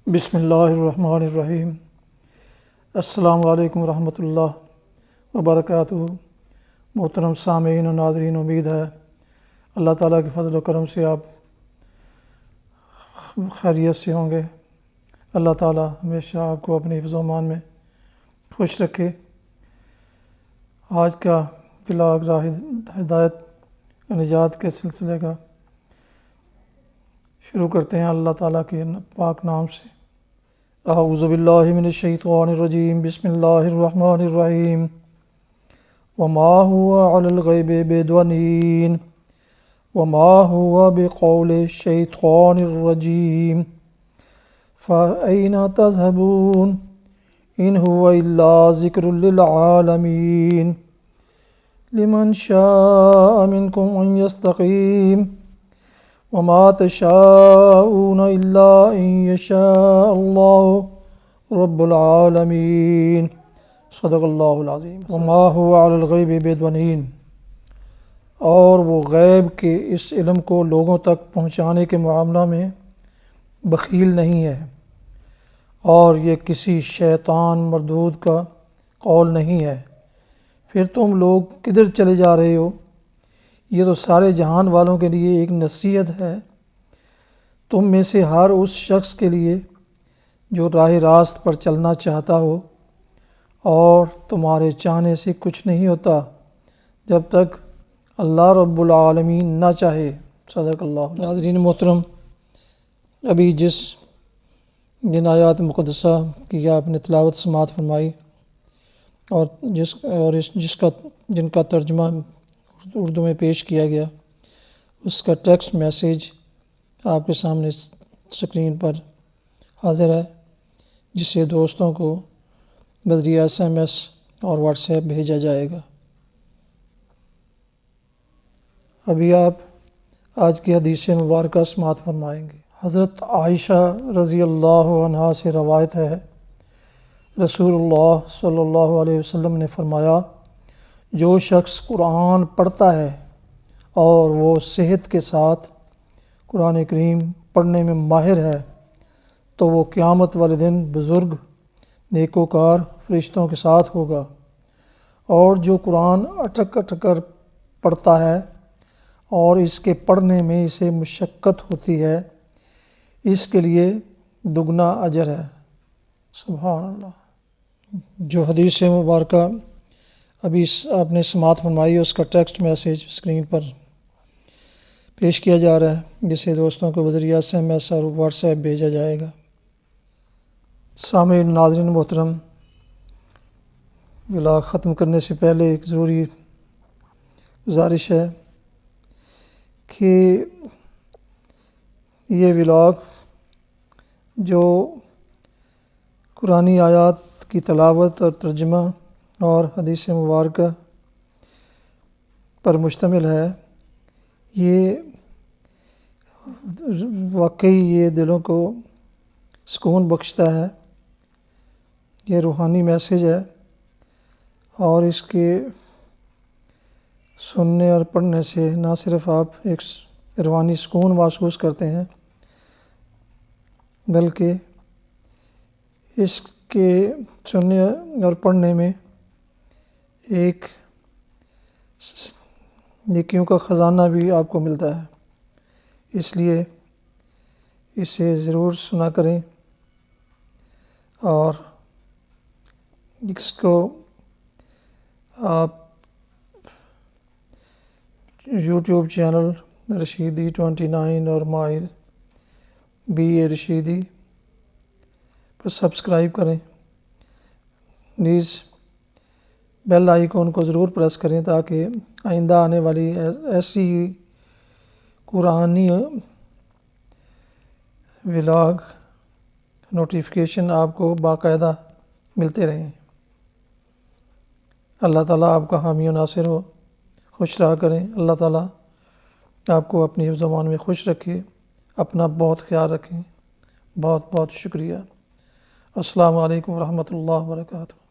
بسم اللہ الرحمن الرحیم۔ السلام علیکم ورحمۃ اللہ وبرکاتہ۔ محترم سامعین و ناظرین، امید ہے اللہ تعالیٰ کے فضل و کرم سے آپ خیریت سے ہوں گے۔ اللہ تعالیٰ ہمیشہ آپ کو اپنی حفظ و امان میں خوش رکھے۔ آج کا ولاگ راہ ہدایت نجات کے سلسلے کا شروع کرتے ہیں اللہ تعالیٰ کے پاک نام سے۔ اعوذ باللہ من الشیطان الرجیم، بسم اللہ الرحمن الرحیم۔ وما هو علی الغیب بضنین وما هو بقول الشیطان الرجیم فأین تذهبون ان هو الا ذکر للعالمین لمن شاء منکم ان یستقیم وما تشاءون الا ان یشاء اللہ رب العالمین۔ صدق اللہ العظیم۔ وما هو علی الغیب بضنین، اور وہ غیب کے اس علم کو لوگوں تک پہنچانے کے معاملہ میں بخیل نہیں ہے، اور یہ کسی شیطان مردود کا قول نہیں ہے۔ پھر تم لوگ کدھر چلے جا رہے ہو؟ یہ تو سارے جہان والوں کے لیے ایک نصیحت ہے، تم میں سے ہر اس شخص کے لیے جو راہ راست پر چلنا چاہتا ہو، اور تمہارے چاہنے سے کچھ نہیں ہوتا جب تک اللہ رب العالمین نہ چاہے۔ صدق اللہ۔ ناظرین محترم، ابھی جن آیات مقدسہ کی آپ نے تلاوت سماعت فرمائی اور جن کا ترجمہ اردو میں پیش کیا گیا، اس کا ٹیکسٹ میسیج آپ کے سامنے اسکرین پر حاضر ہے، جسے دوستوں کو بذریعہ SMS اور واٹس ایپ بھیجا جائے گا۔ ابھی آپ آج کی حدیث مبارکہ سماعت فرمائیں گے۔ حضرت عائشہ رضی اللہ عنہا سے روایت ہے، رسول اللہ صلی اللہ علیہ وسلم نے فرمایا، جو شخص قرآن پڑھتا ہے اور وہ صحت کے ساتھ قرآن کریم پڑھنے میں ماہر ہے تو وہ قیامت والے دن بزرگ نیکوکار فرشتوں کے ساتھ ہوگا، اور جو قرآن اٹک اٹک کر پڑھتا ہے اور اس کے پڑھنے میں اسے مشقت ہوتی ہے، اس کے لیے دگنا اجر ہے۔ سبحان اللہ۔ جو حدیث مبارکہ ابھی آپ نے سماعت فرمائی، اس کا ٹیکسٹ میسیج اسکرین پر پیش کیا جا رہا ہے، جسے دوستوں کو بذریعہ SMS اور واٹس ایپ بھیجا جائے گا۔ سامعین ناظرین محترم، ولاگ ختم کرنے سے پہلے ایک ضروری گزارش ہے کہ یہ ولاگ جو قرآنی آیات کی تلاوت اور ترجمہ اور حدیث مبارکہ پر مشتمل ہے، یہ واقعی یہ دلوں کو سکون بخشتا ہے، یہ روحانی میسیج ہے، اور اس کے سننے اور پڑھنے سے نہ صرف آپ ایک روحانی سکون محسوس کرتے ہیں، بلکہ اس کے سننے اور پڑھنے میں ایک نیکیوں کا خزانہ بھی آپ کو ملتا ہے۔ اس لیے اسے ضرور سنا کریں، اور اس کو آپ YouTube چینل رشیدی 29 اور ماہر BA رشیدی پر سبسکرائب کریں۔ پلیز بیل آئیکن کو ضرور پریس کریں تاکہ آئندہ آنے والی ایسی قرآنی ولاگ نوٹیفیکیشن آپ کو باقاعدہ ملتے رہیں۔ اللہ تعالیٰ آپ کا حامی و ناصر ہو، خوش رہا کریں۔ اللہ تعالیٰ آپ کو اپنی حفظ و امان میں خوش رکھے، اپنا بہت خیال رکھیں۔ بہت بہت شکریہ۔ السلام علیکم ورحمۃ اللہ وبرکاتہ۔